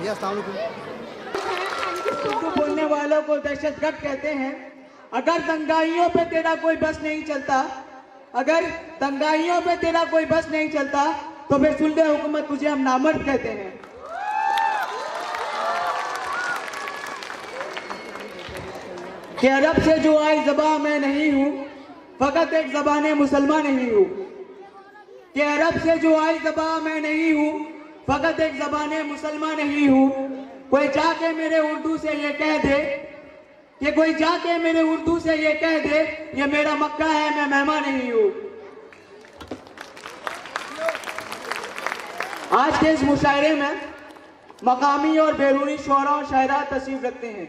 भैया अस्सलाम वालेकुम। उर्दू बोलने वालों को दहशतगर्द कहते हैं। अगर दंगाइयों पे तेरा कोई बस नहीं चलता, अगर दंगाइयों पे तेरा कोई बस नहीं चलता तो फिर सुल्तान हुकूमत तुझे हम नामर्द कहते हैं। कि अरब से जो आई ज़बां मैं नहीं हूँ, फकत एक ज़बाने मुसलमान नहीं हूँ। कि अरब से जो आई ज़बां मैं नहीं हूँ, फकत एक ज़बाने मुसलमान नहीं हूँ। कोई जाके मेरे उर्दू से ये कह दे, कि कोई जाके मेरे उर्दू से ये कह दे ये मेरा मक्का है, मैं मेहमान नहीं हूँ। आज के इस मुशायरे में मकामी और बैरूनी शुअरा और शायरा तशरीफ रखते हैं।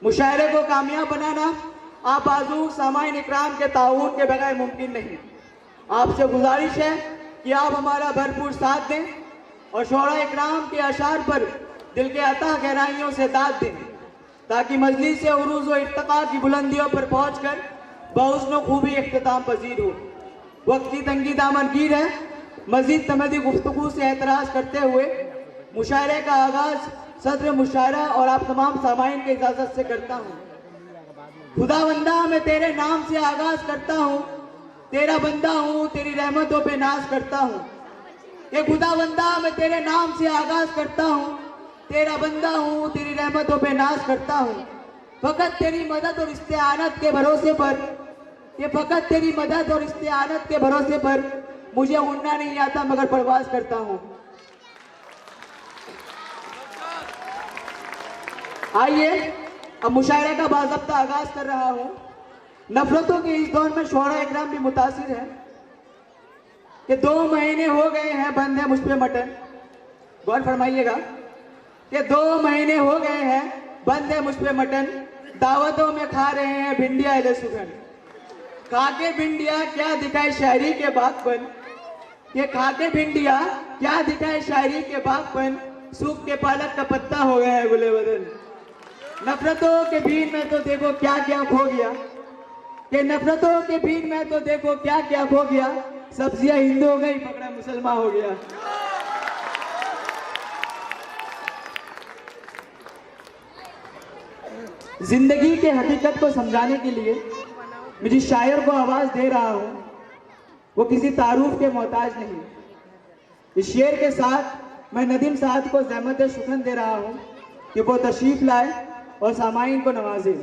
मुशायरे को कामयाब बनाना आप आज़ू सामाइन इकराम के ताउन के बगैर मुमकिन नहीं। आपसे गुजारिश है कि आप हमारा भरपूर साथ दें और शुअरा इकराम के अशार पर दिल के अता गहराइयों से दाद दें, ताकि मजलिस से उरूज व इर्तिका की बुलंदियों पर पहुँच कर बहुस्न खूबी इख्तिताम पजीर हो। वक्त की तंगी दामनगीर है। मजीद तमदी गुफ्तगू से एतराज़ करते हुए मुशायरे का आगाज़ सदर मुशायरा और आप तमाम सामाइन की इजाज़त से करता हूँ। खुदावंदा मैं तेरे नाम से आगाज़ करता हूँ, तेरा बंदा हूँ, तेरी रहमतों पे नाज करता हूँ। ये खुदावंदा मैं तेरे नाम से आगाज़ करता हूँ, तेरा बंदा हूँ, तेरी रहमतों पे नाज करता हूँ। फ़कत तेरी मदद और इस्तिआनत के भरोसे पर, ये फ़कत तेरी मदद और इस्तिआनत के भरोसे पर मुझे उड़ना नहीं आता मगर परवाज़ करता हूँ। आइए अब मुशायरे का बाज़ाब्ता आगाज़ कर रहा हूँ। नफरतों के इस दौर में शुअरा इकराम भी मुतासिर है कि 2 महीने हो गए हैं बंद है मुझ पे मटन। गौर फरमाइएगा कि 2 महीने हो गए हैं बंद है मुझ पे मटन। दावतों में खा रहे हैं भिंडिया एले सुगन। खाके भिंडिया क्या दिखाए शायरी के बागपन, ये खाके भिंडिया क्या दिखाए शायरी के बागपन। सूख के पालक का पत्ता हो गया है गुले बदन। नफरतों के भीड़ में तो देखो क्या क्या खो गया, कि नफरतों के भीड़ में तो देखो क्या क्या खो गया। सब्जियां हिंदू हो गई, पकड़ा मुसलमान हो गया। जिंदगी के हकीकत को समझाने के लिए मैं जिस शायर को आवाज दे रहा हूं वो किसी तारुफ के मोहताज नहीं। इस शेर के साथ मैं नदीम साहब को ज़हमत शुक्र दे रहा हूं कि वो तशरीफ लाए और सामाइन को नवाजे।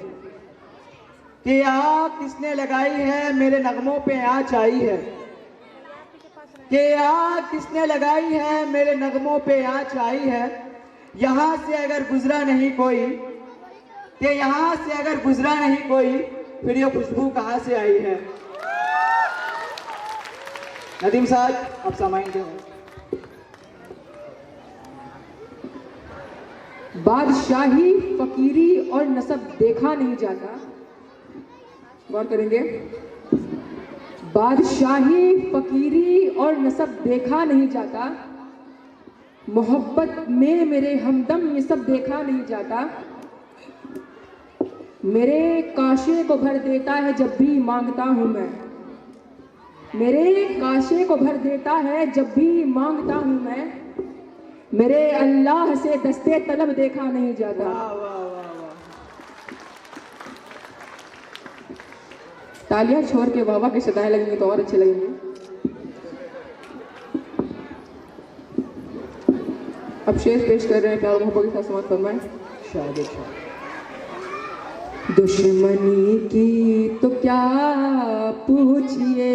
कि आग किसने लगाई है मेरे नगमों पे आँच आई है, कि आग किसने लगाई है मेरे नगमों पे आँच आई है। यहाँ से अगर गुजरा नहीं कोई, कि यहाँ से अगर गुजरा नहीं कोई, फिर ये खुशबू कहाँ से आई है। नदीम साहब आप सामाइन के। बादशाही फकीरी और नसब देखा नहीं जाता। गौर करेंगे, बादशाही फकीरी और नसब देखा नहीं जाता। मोहब्बत में मेरे हमदम ये सब देखा नहीं जाता। मेरे काशे को भर देता है जब भी मांगता हूं मैं, मेरे काशे को भर देता है जब भी मांगता हूं मैं। मेरे अल्लाह से दस्ते तलब देखा नहीं जाता। वाह वाह वाह वाह। तालियां छोड़ के बाबा के सदाएं लगेंगे तो और अच्छे लगेंगे। अब शेर पेश कर रहे हैं, प्यार मोहब्बत के साथ समाप्त फरमाएं। शायद दुश्मनी की तो क्या पूछिए,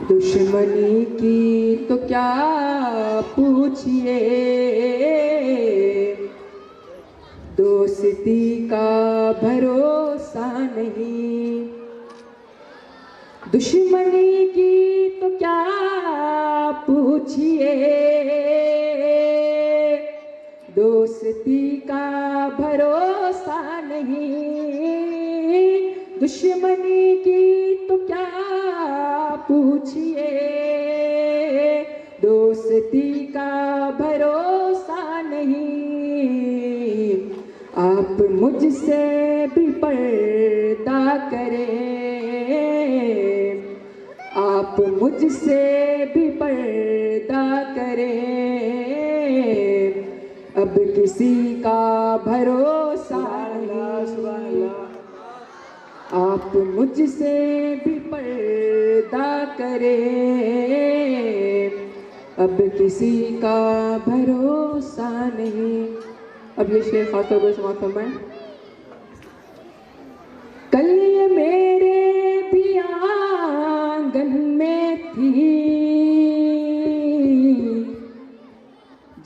दुश्मनी की तो क्या पूछिए। दोस्ती का भरोसा नहीं, दुश्मनी की तो क्या पूछिए। दोस्ती का भरोसा नहीं, दुश्मनी की तो क्या पूछिए। दोस्ती का भरोसा नहीं। आप मुझसे भी पर्दा करें, आप मुझसे भी पर्दा करें, अब किसी का भरोसा नहीं। आप मुझसे भी पर्दा करें, अब किसी का भरोसा नहीं। अब ये शेर खास तौर पर समाप्त फरमाएं। कल ये मेरे भी आंगन में थी,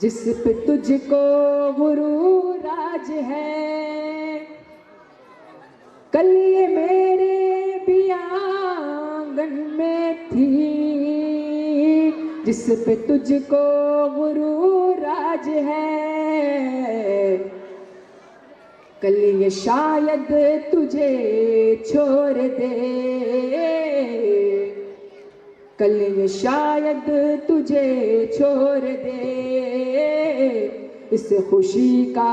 जिस पे तुझको गुरूर आज है। कल ये मेरे भी आंगन में थी, जिस पे तुझको गुरूर आज है। कल ये शायद तुझे छोड़ दे, कल ये शायद तुझे छोड़ दे, इस खुशी का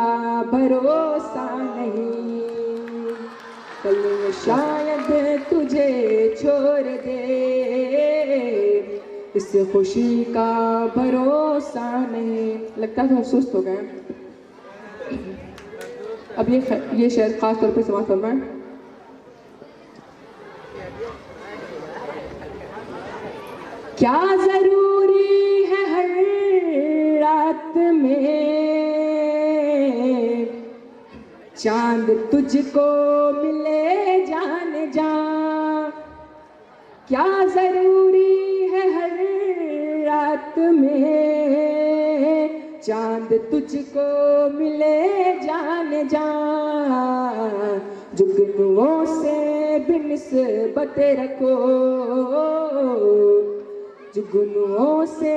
भरोसा नहीं। कल ये शायद तुझे छोड़ दे, इस खुशी का भरोसा नहीं। लगता है तो सुस्त हो गए। अब ये शेर खास तौर पर समाप्त फरमाएं। क्या जरूरी है हर रात में चांद तुझको मिले जान जा। क्या जरूरी है हर रात में चांद तुझको मिले जान जा। जुगनुओं से भी निस्बत रखो, जुगनुओं से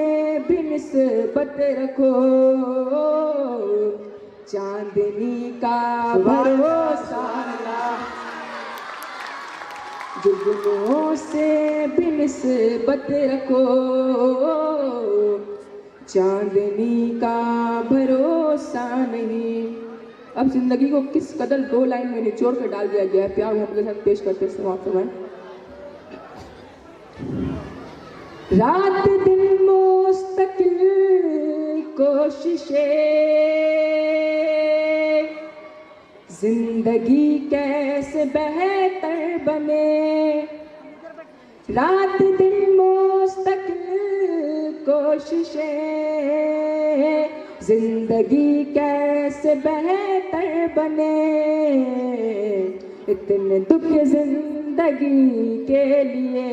भी निस्बत रखो, चांदनी का भरोसा ना। जुगनुओं से भी निस्बत रखो, चांदनी का भरोसा नहीं। अब जिंदगी को किस कदर 2 लाइन में निचोड़ कर डाल दिया गया है। प्यार मोहब्बत के साथ पेश करते समाप्त हुए। रात दिन मुस्तकिल कोशिशें, जिंदगी कैसे बेहतर बने। रात दिन मुस्तकिल कोशिशें, जिंदगी कैसे बेहतर बने। इतने दुख जिंदगी के लिए,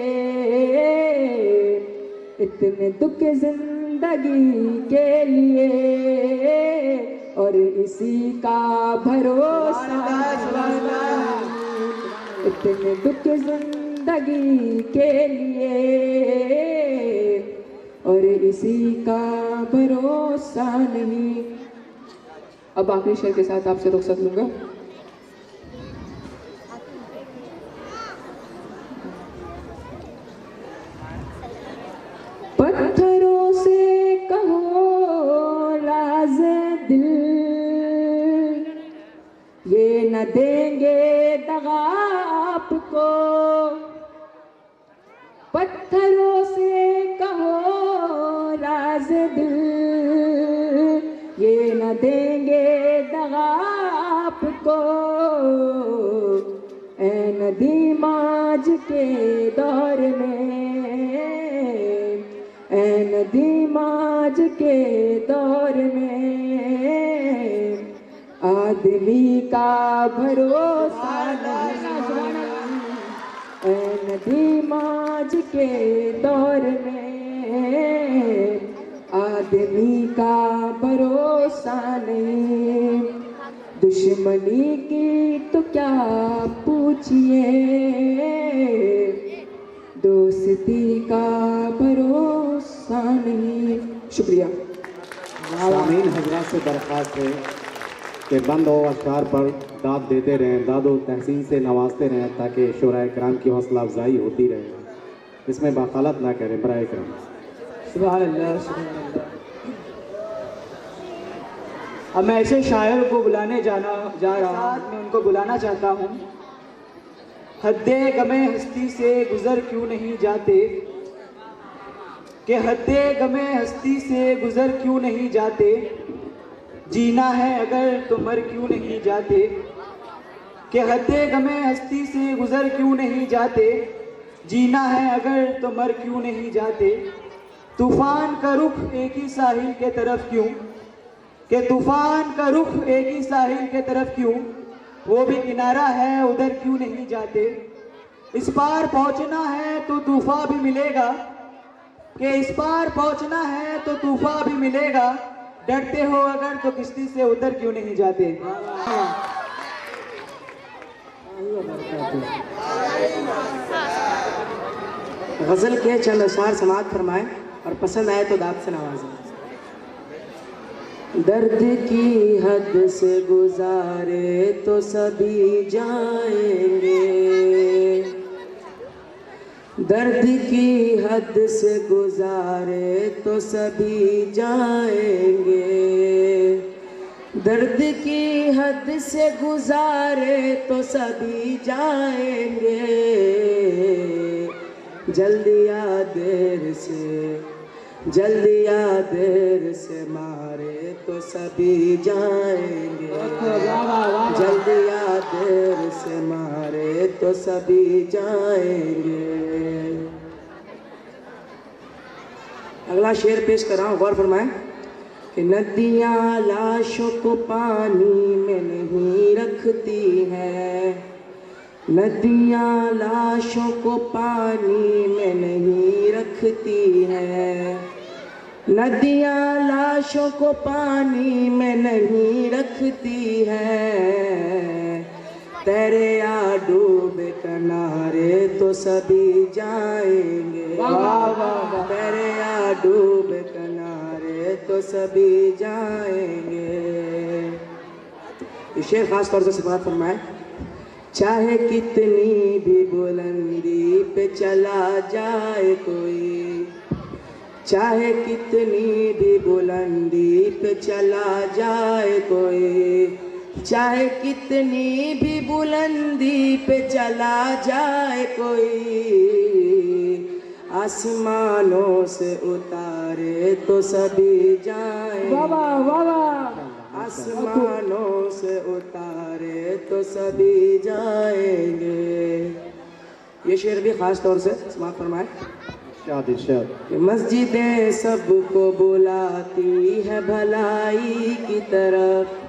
इतने दुख जिंदगी के लिए, और इसी का भरोसा नहीं। इतने दुख जिंदगी के लिए, और इसी का भरोसा नहीं। अब आखिरी शेर के साथ आपसे रुखसत लूंगा। पत्थरों से कहो राज दिल, ये न देंगे दगा आपको। पत्थरों से कहो राज दिल, ये न देंगे दगा आपको। ऐ नदी माज के दौर में, ऐ नदी माज के दौर में, आदमी का भरोसा नहीं। ऐ नदी माज के दौर में, आदमी का भरोसा नहीं। दुश्मनी की तो क्या पूछिए, दोस्ती का भरोसा नहीं। शुक्रिया। सामीन हजरात से दरख्वास्त है कि बंद और अशआर पर दाद देते रहें, दादो तहसीन से नवाजते रहें, ताकि शोराए कराम की हौसला अफजाई होती रहे। इसमें बखालत ना करें बराए करम। सुभान अल्लाह, सुभान अल्लाह। अब मैं ऐसे शायर को बुलाने जा रहा हूँ। मैं उनको बुलाना चाहता हूँ। हद्दे गमे हस्ती से गुजर क्यों नहीं जाते, कि हद्दे गमे हस्ती से गुजर क्यों नहीं जाते, जीना है अगर तो मर क्यों नहीं जाते, कि हद्दे गमे हस्ती से गुजर क्यों नहीं जाते, जीना है अगर तो मर क्यों नहीं जाते। तूफान का रुख एक ही साहिल के तरफ क्यों, कि तूफान का रुख एक ही साहिल के तरफ क्यों, वो भी किनारा है उधर क्यों नहीं जाते। इस पार पहुंचना है तो तूफान भी मिलेगा, कि इस पार पहुंचना है तो तूफान भी मिलेगा, डरते हो अगर तो किश्ती से उधर क्यों नहीं जाते। गज़ल के चंद अशआर समाअत फरमाएं और पसंद आए तो दाद से नवाजें। दर्द की हद से गुजारे तो सभी जाएंगे, दर्द की हद से गुजारे तो सभी जाएंगे, दर्द की हद से गुजारे तो सभी जाएंगे, जल्दी या देर से, जल्दी या देर से मारे तो सभी जाएंगे, जल्दी या देर से मारे तो सभी जाएंगे। अगला शेर पेश कर रहा हूँ, गौर फरमाएं कि नदियाँ लाशों को पानी में नहीं रखती हैं, नदियाँ लाशों को पानी में नहीं रखती हैं, नदियाँ लाशों को पानी में नहीं रखती हैं, तैरे या डूबे किनारे तो सभी जाएंगे, तैरे या डूबे किनारे तो सभी जाएंगे। ये शेर खास तौर से सिफात फरमाए, चाहे कितनी भी बुलंदी पे चला जाए कोई, चाहे कितनी भी बुलंदी पे चला जाए कोई, चाहे कितनी भी बुलंदी पे चला जाए कोई, आसमानों से उतारे तो सभी जाएंगे, आसमानों से उतारे तो सभी जाएंगे। ये शेर भी खास तौर से समाअत फरमाए। मस्जिदें सबको बुलाती है भलाई की तरफ,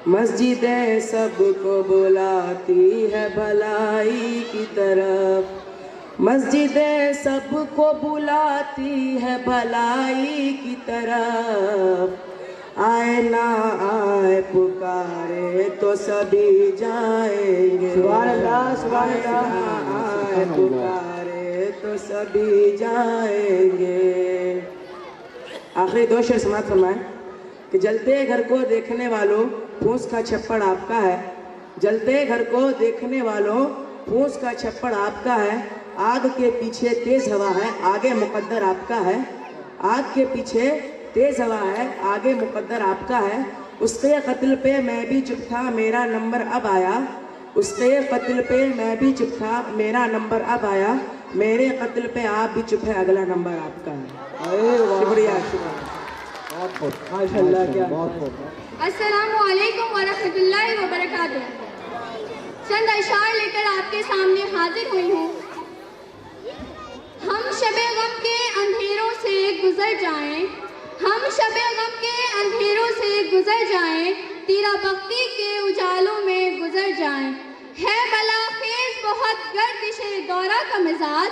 मस्जिदें सबको बुलाती है भलाई की तरफ, मस्जिदें सबको बुलाती है भलाई की तरफ, आए ना आए पुकारे तो सभी जाएंगे, सुभान अल्लाह, सुभान अल्लाह। आए पुकारे तो सभी जाएंगे। आखिरी दो शेर समाअत फरमाएं कि जलते घर को देखने वालों फूस का छप्पड़ आपका है, जलते घर को देखने वालों फूस का छप्पड़ आपका है, आग के पीछे तेज हवा है आगे मुकद्दर आपका है, आग के पीछे तेज हवा है आगे मुकद्दर आपका है, उसके कत्ल पे मैं भी चुप था मेरा नंबर अब आया, उसके कत्ल पे मैं भी चुप था मेरा नंबर अब आया, मेरे कत्ल पे आप भी चुप है अगला नंबर आपका है। शुक्रिया, माशाल्लाह, क्या अस्सलामु अलैकुम व रहमतुल्लाहि व बरकातुहू। चंद अशआर लेकर आपके सामने हाजिर हुई हूँ। हम शबे गम के अंधेरों से गुजर जाएं, हम शबे गम के अंधेरों से गुजर जाएं, तीरा बख्ती के उजालों में गुजर जाएं। है बलाखेज बहुत गर्दिशे दौरा का मिजाज,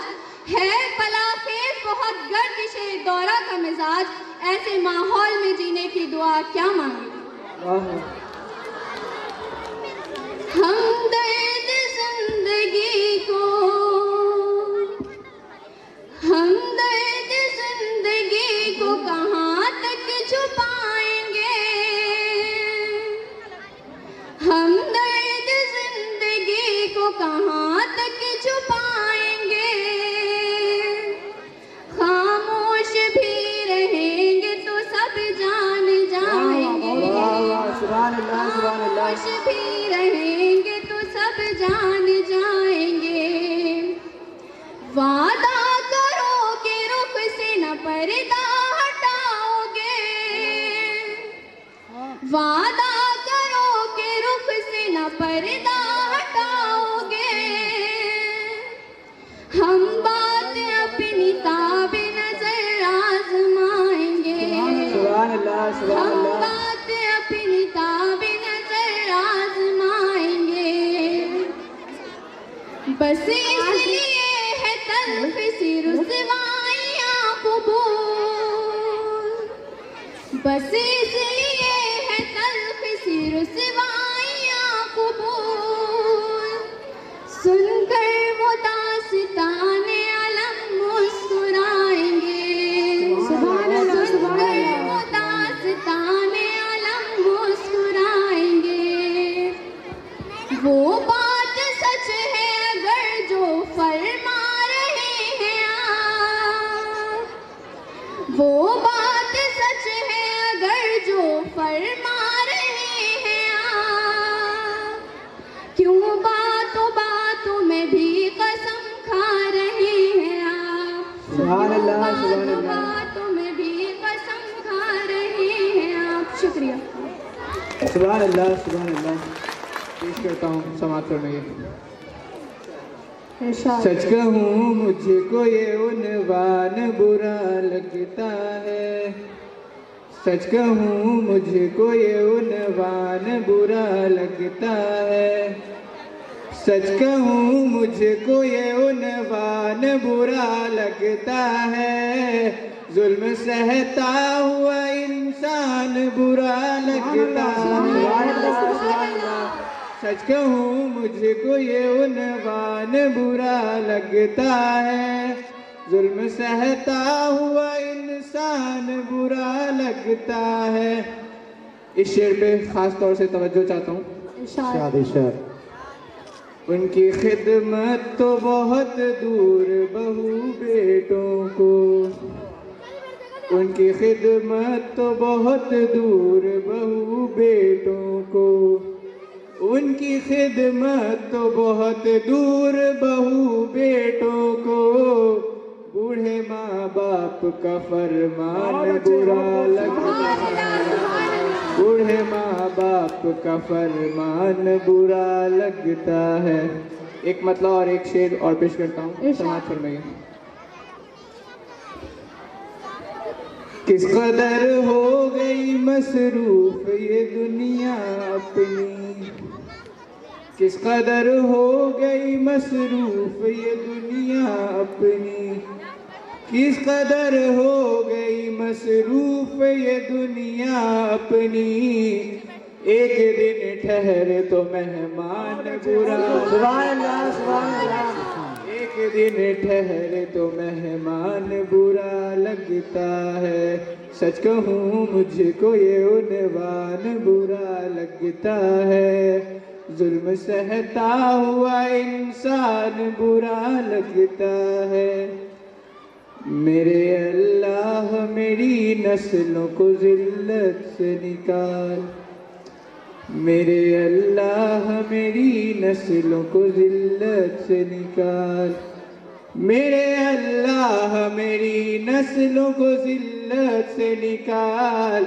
है बलाखेज बहुत गर्दिशे दौरा का मिजाज, ऐसे माहौल में जीने की दुआ क्या मांगे। हम दर्द जिंदगी को, हम दर्द जिंदगी को कहाँ तक छुपाएंगे, हम दर्द जिंदगी को कहाँ तक छुपाएंगे, खामोश भी रहेंगे तो सब जान जाएंगे, खामोश भी रहेंगे तो सब जान जाएंगे। वादा करो कि रुख से पर्दा हटाओगे, वादा करो कि रुख से न पर्दा हटाओगे। हम बात अपनी ताबे नजर आजमाएंगे, सुभान अल्लाह, सुभान हम अल्लाह। बात अपनी ताबे नजर आजमाएंगे। बस इसलिए है तल्फ सी रुसवाइयाँ कबूल, बस इसलिए है तल्फ सी रुसवाइयाँ कबूल। सुनकर वो दास्ताने अलम मुस्कुराएंगे, सुभान अल्लाह, सुभान सुनकर अल्लाह। वो दास्ताने अलम मुस्कुराएंगे। वो बात सच है अगर जो फरमा रहे हैं आप, वो बात सच है अगर जो फरमा रहे हैं आप। क्यों बातों बातों में भी कसम खा रहे हैं आप, सुभान अल्लाह, क्यों सुभान बातों अल्लाह। बातों में भी कसम खा रहे हैं आप। शुक्रिया। सुभान अल्लाह, सुभान अल्लाह। पेश करता हूँ समाज फरमाइए। इरशाद। सच कहूँ मुझको ये उन्वान बुरा लगता है, सच कहूँ मुझको ये उन्वान बुरा लगता है, सच कहूँ मुझको ये उन्वान बुरा लगता है। जुल्म सहता हुआ इंसान बुरा लगता है। सच कहूँ मुझको ये उन्वान बुरा लगता है, जुल्म सहता हुआ इंसान बुरा लगता है। इस शेर पे खास तौर से तवज्जो चाहता हूँ। इरशाद। शाद इरशाद। उनकी खिदमत तो बहुत दूर बहू बेटों को, उनकी खिदमत तो बहुत दूर बहू बेटों को, उनकी खिदमत तो बहुत दूर बहू बेटों को। बूढ़े माँ बाप का फरमान बुरा लगता है, बूढ़े माँ बाप का फरमान बुरा लगता है। एक मतलब और एक शेर और पेश करता हूँ, समाज फरमाइए। किस कदर हो गई मसरूफ ये दुनिया अपनी, किस कदर हो गई मसरूफ ये दुनिया अपनी, किस कदर हो गई मसरूफ ये दुनिया अपनी। एक दिन ठहरे तो मेहमान बुरा, एक दिन ठहरे तो मेहमान बुरा लगता है। सच कहूँ मुझको ये उन्वान बुरा लगता है, जुल्म सहता हुआ इंसान बुरा लगता है। मेरे अल्लाह मेरी नस्लों को जिल्लत से निकाल, मेरे अल्लाह मेरी नस्लों को जिल्लत से निकाल, मेरे अल्लाह मेरी नस्लों को जिल्लत से निकाल।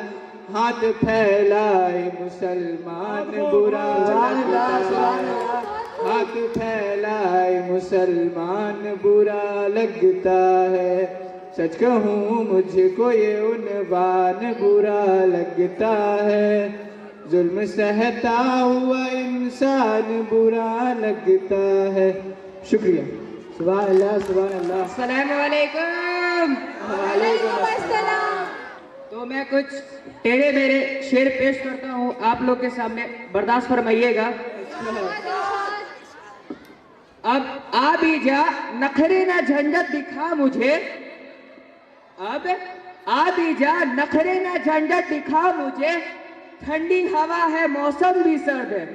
हाथ फैलाए मुसलमान बुरा लगता है, हाथ फैलाए मुसलमान बुरा लगता है। सच कहूँ मुझको ये उन्वान बुरा लगता है, जुल्म सहता हुआ इंसान बुरा लगता है। शुक्रिया। सुभान अल्लाह, सुभान अल्लाह। अस्सलाम वालेकुम। तो मैं कुछ टेढ़े मेढ़े शेर पेश करता हूँ आप लोग के सामने, बर्दाश्त फरमाइएगा। अब आ भी जा नखरे ना झंझट दिखा मुझे, अब आ भी जा नखरे ना झंझट दिखा मुझे। ठंडी हवा है मौसम भी सर्द है,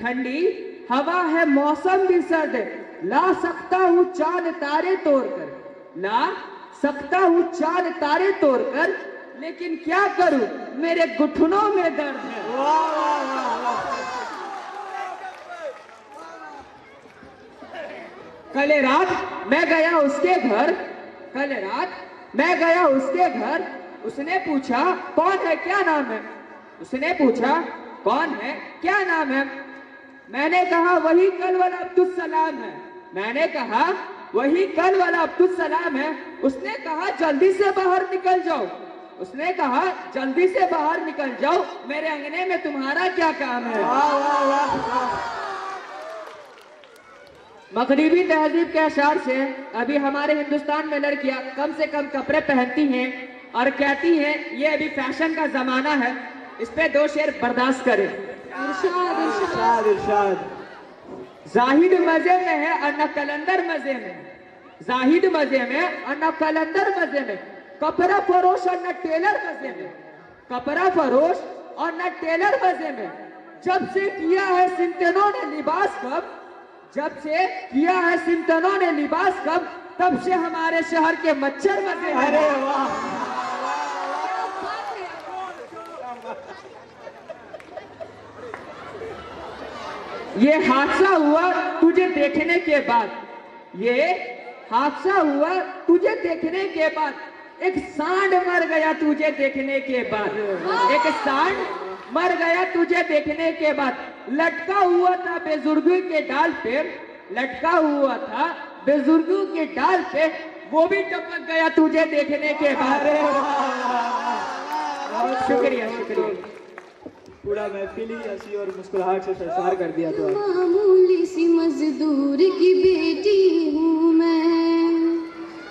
ठंडी हवा है मौसम भी सर्द है। ला सकता हूँ चांद तारे तोड़कर, ला सकता हूँ चांद तारे तोड़कर, लेकिन क्या करूं मेरे घुटनों में दर्द है। कल रात मैं गया उसके घर, कल रात मैं गया उसके घर, उसने पूछा कौन है, क्या नाम है? उसने पूछा कौन है, क्या नाम है? मैंने कहा वही कल वाला अब्दुल सलाम है। मैंने कहा वही कल वाला अब्दुल सलाम है। उसने कहा जल्दी से बाहर निकल जाओ। उसने कहा जल्दी से बाहर निकल जाओ, मेरे अंगने में तुम्हारा क्या काम है? वाह वाह वाह वाह। मगरिबी तहजीब के अशार से अभी हमारे हिंदुस्तान में लड़कियां कम से कम कपड़े पहनती हैं और कहती हैं ये अभी फैशन का जमाना है। इस पे 2 शेर बर्दाश्त करें। इरशाद इरशाद। जाहिद मजे में है और न कलंदर मजे में। जाहिद मजे में और न कलंदर मजे में। कपड़ा फरोश और न टेलर मजे में। कपड़ा फरोश और न टेलर मजे में। जब से किया है सिमटनों ने लिबास कब, जब से किया है सिमटनों ने लिबास कब, तब से हमारे शहर के मच्छर मजे में। अरे वाह। ये हादसा हुआ तुझे देखने के बाद, ये हादसा हुआ तुझे देखने के बाद, एक सांड मर गया तुझे देखने के बाद, एक सांड मर गया तुझे देखने के बाद। लटका हुआ था बेजुर्गी के डाल पे, लटका हुआ था बेजुर्गी के डाल पे, वो भी टपक गया तुझे देखने के बाद। अरे वाह। शुक्रिया शुक्रिया। पूरा महफिल ही हंसी और मुस्कुराहट से सरसार कर दिया। तो मामूली सी मजदूर की बेटी हूँ मैं,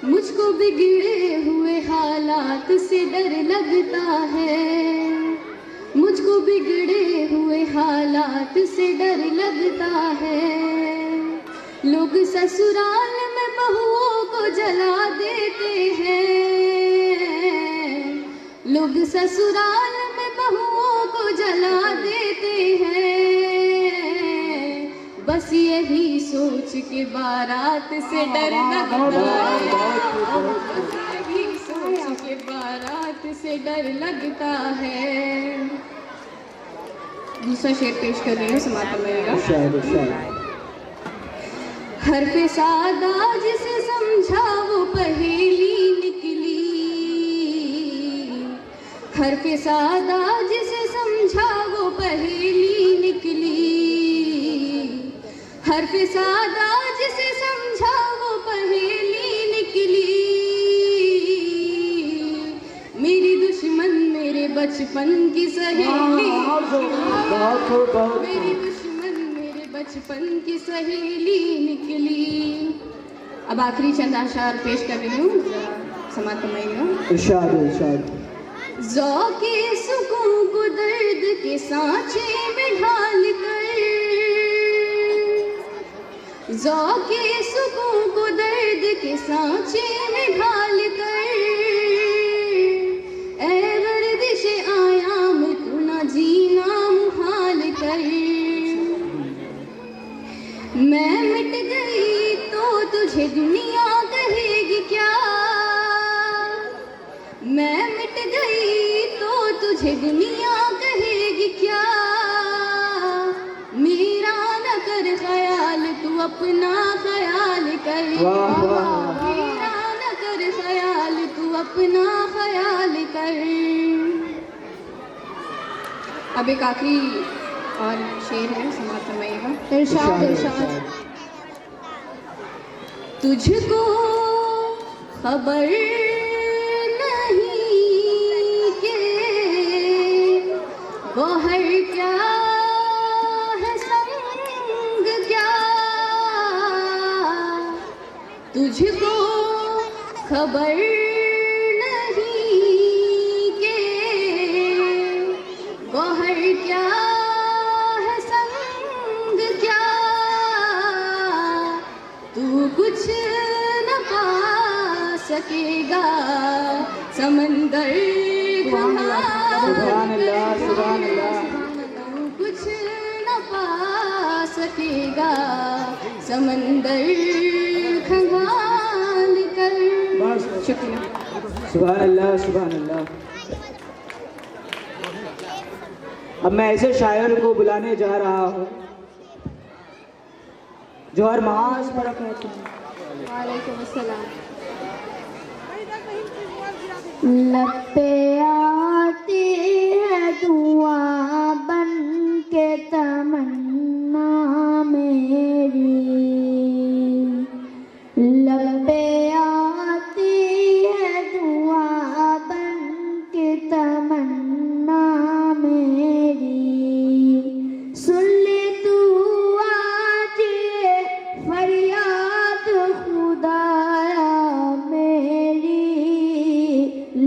मुझको बिगड़े हुए हालात से डर लगता है, मुझको बिगड़े हुए हालात से डर लगता है। लोग ससुराल में बहुओं को जला देते हैं, लोग ससुराल में बहुओं को जला देते हैं। बस यही सोच के बारात से डर लगता है, यही सोच के बारात से डर लगता है। दूसरा शेर पेश कर रही हूँ, समाप्त करिएगा। हर्फ सादा जिसे समझा वो पहेली निकली, हर्फ सादा जिसे समझा वो पहेली निकली, हर्फ सादा जिसे समझा वो पहेली निकली। मेरी दुश्मन मेरे बचपन की सहेली, मेरी दुश्मन मेरे बचपन की सहेली निकली। अब आखिरी चंद अशार पेश कर रही हूँ, समाप्त करिएगा। इरशाद इरशाद। ज़ौक़े सुकून को दर्द के सांचे में ढाल कर, ज़ौक़े सुकून को दर्द के सांचे में ढाल कर, ऐ गर्दिश आयाम तू ना जीना मुहाल कर। मैं मिट गई तो तुझे दुनिया कहेगी क्या, मैं मिट गई तो तुझे दुनिया कहेगी क्या। मेरा न कर ख्याल तू अपना ख्याल कर, मेरा न कर ख्याल तू अपना ख्याल कर। अब एक आखिरी और शेर है, समाप्त करिएगा। इरशाद इरशाद। तुझको खबर नहीं के गौहर क्या है संग क्या, तुझको खबर नहीं के गौहर क्या है संग क्या। तू कुछ न पा सकेगा समंदर सुभान अल्लाह सुभान अल्लाह। तू कुछ न पा सकेगा समंदर खंगाल कर। शुक्रिया। सुभान अल्लाह सुभान अल्लाह। अब मैं ऐसे शायर को बुलाने जा रहा हूँ जो हर महाज पर अपने वालेकुम अस्सलाम। लब पे आती है दुआ बन के तमन्ना मेरी, लब पे आती है दुआ बन के तमन्ना मेरी। सुन ले तू आज ये फरियाद खुदाया मेरी,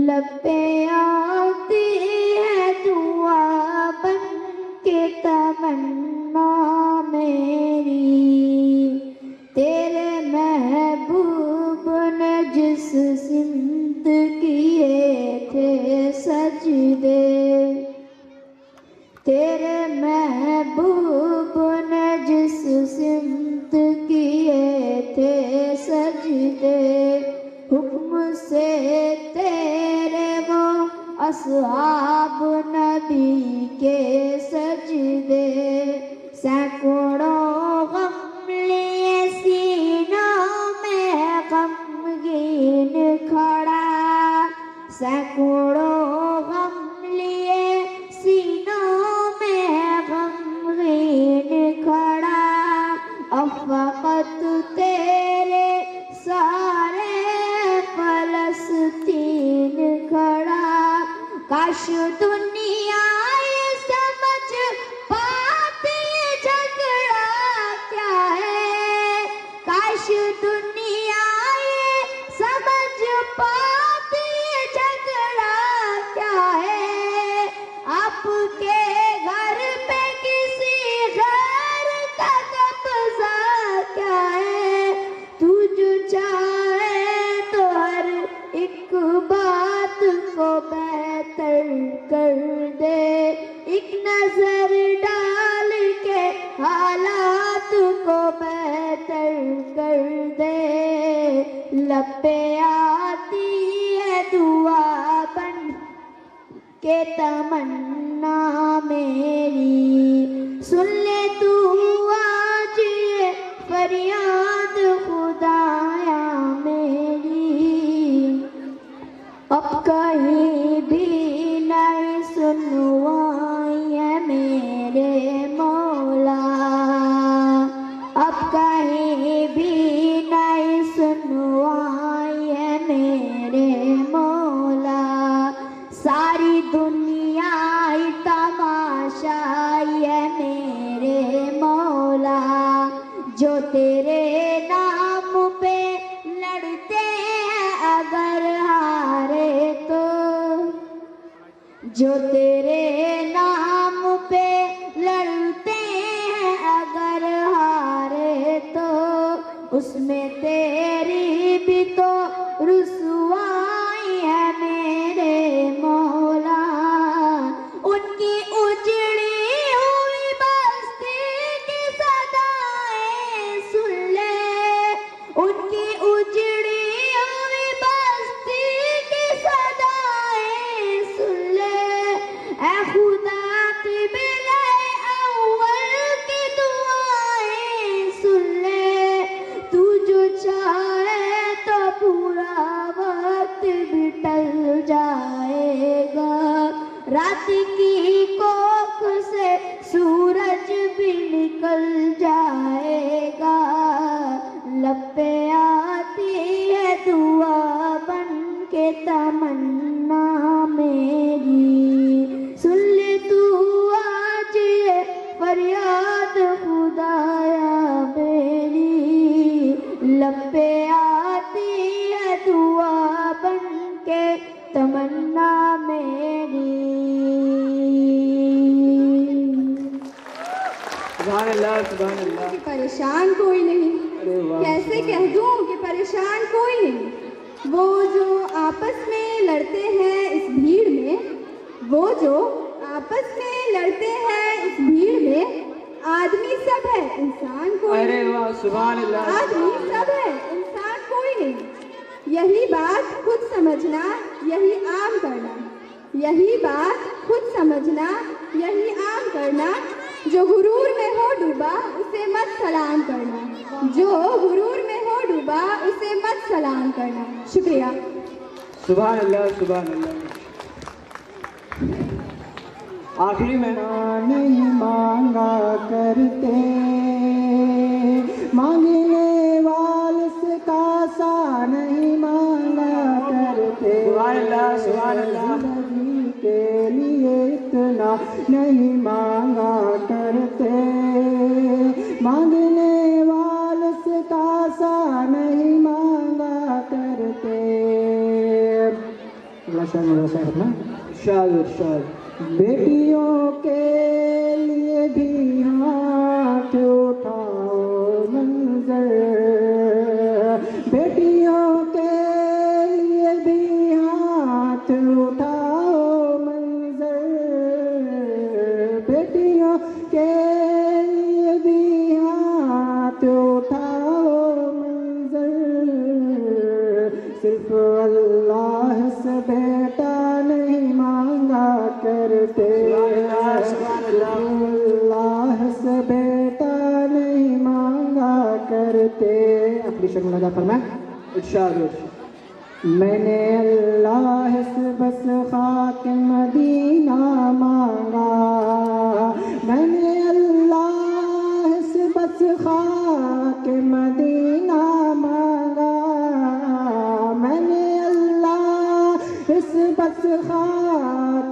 लब पे आती है दुआ बन के तमन्ना मेरी। तेरे महबूब ने जिस सिमत किए थे सजदे, तेरे महबूब ने जिस सिमत किए थे सजदे, हुक्म से तेरे वो असहाब नबी के सजदे। सैकड़ों गम लिए सीनों में गमगीन खड़ा, सैकड़ों गम लिए सीनों में गमगीन खड़ा। अब फकत तेरे सारे फलस्तीन खड़ा। काश दुनिया ये समझ पाती झगड़ा क्या है, काश दुनिया ये समझ पाती झगड़ा क्या है। आपके घर पे किसी घर का कब्जा क्या है। तू जो चाहे तो हर एक बात को बेहतर कर दे, एक नजर डाल के हालात को बेहतर कर दे। लब पे आती है दुआ बन के तमन्ना मेरी। सुन ले तू आज ये फरियाद खुदाया मेरी। अब कहीं भी नहीं सुनवाई है मेरे मौला, अब कहीं भी नहीं सुनवाई है मेरे मौला। सारी दुनिया ही तमाशाई है मेरे मौला। जो तेरे नाम पे लड़ते हैं अगर हारे तो, जो तेरे नाम पे लड़ते हैं अगर हारे तो, उसमें तेरी भी तो रुसवाई है मेरे मौला। उनकी उजड़ी हुई बस्ती की सदाएं सुन ले, उनकी उजड़ी हुई बस्ती की सदाएं सुन ले। ऐ खुदा की बिले अव्वल की दुआएं सुन ले। तू जो चाहे तो पूरा वक्त भी टल जाएगा, रात की कोख से सूरज भी निकल जाएगा। लब पे आती है दुआ बन के तमन्ना मेरी। सुन ले तू आज ये फरियाद खुदाया मेरी। लब पे आती है दुआ बन के तमन्ना मेरी। सुभान अल्लाह, सुभान अल्लाह। कि परेशान कोई नहीं, अरे वाह, कैसे कह दूं कि परेशान कोई नहीं। वो जो आपस में लड़ते हैं इस भीड़ में, वो जो आपस में लड़ते हैं इस भीड़ में, आदमी सब है इंसान कोई अरे नहीं। वाह, सुभान अल्लाह। आदमी सब है इंसान कोई नहीं। यही बात खुद समझना, यही आम करना, यही बात खुद समझना, यही आम करना। जो गुरूर में हो डूबा उसे मत सलाम करना, जो गुरूर में हो डूबा उसे मत सलाम करना। शुक्रिया। सुभान अल्लाह सुभान अल्लाह। आखिरी में नहीं मांगा करते, मांगने वाले से कासा नहीं मांगा करते। सुभान अल्लाह सुभान अल्लाह। जिंदगी के लिए इतना नहीं मांगा करते, मांगने वाले से कासा नहीं मांगा करते। अगला शेर मेरा शेर है ना, इरशाद इरशाद। बेटियों के लिए भी हाथ उठाओ मंजर, बेटियों के लिए भी हाथ उठाओ मंजर, बेटियों के लिए भी हाथ उठाओ मंजर। सिर्फ अल्लाह से बेटा नहीं मांगा करते, अल्लाह से बेटा नहीं मांगा करते। अपनी शर्म लगा फरमाए। इरशाद मैंने अल्लाह से बस खाक मदीना मांगा, मैंने अल्लाह से बस खाक मदीना मांगा, मैंने अल्लाह से बस खाक